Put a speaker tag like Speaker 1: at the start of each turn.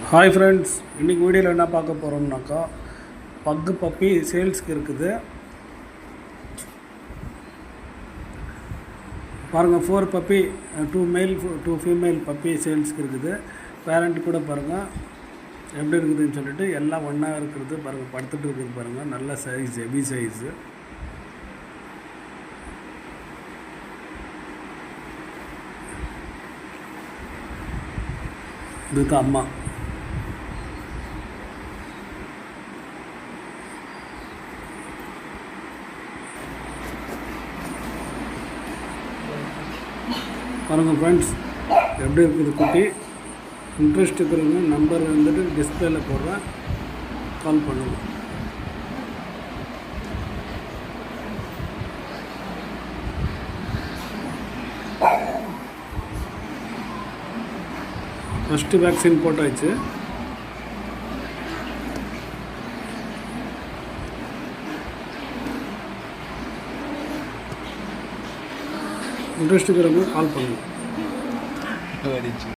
Speaker 1: Hi friends, இன்றைக்கி வீடியோவில் என்ன பார்க்க போகிறோம்னாக்கா பக்கு பப்பி சேல்ஸ்க்கு இருக்குது. பாருங்கள், 4 பப்பி, 2 மேல் 2 ஃபீமேல் பப்பி சேல்ஸ்க்கு இருக்குது. பேரண்ட் கூட பாருங்கள் எப்படி இருக்குதுன்னு சொல்லிட்டு எல்லாம் ஒன்றா இருக்கிறது பாருங்கள். படுத்துட்டு இருக்குது பாருங்கள், நல்ல சைஸ், ஹெவி சைஸு. இதுதான் அம்மா. பாருங்கள் ஃப்ரெண்ட்ஸ், எப்படி இருக்குது குட்டி. இன்ட்ரெஸ்ட் இருக்கிறவங்க நம்பர் வந்துட்டு டிஸ்பிளேல போடுறேன், கால் பண்ணுங்கள். ஃபஸ்ட்டு வேக்சின் போட்டாச்சு. இன்ட்ரெஸ்ட் இருக்கிறவங்க கால் பண்ணுங்கள்.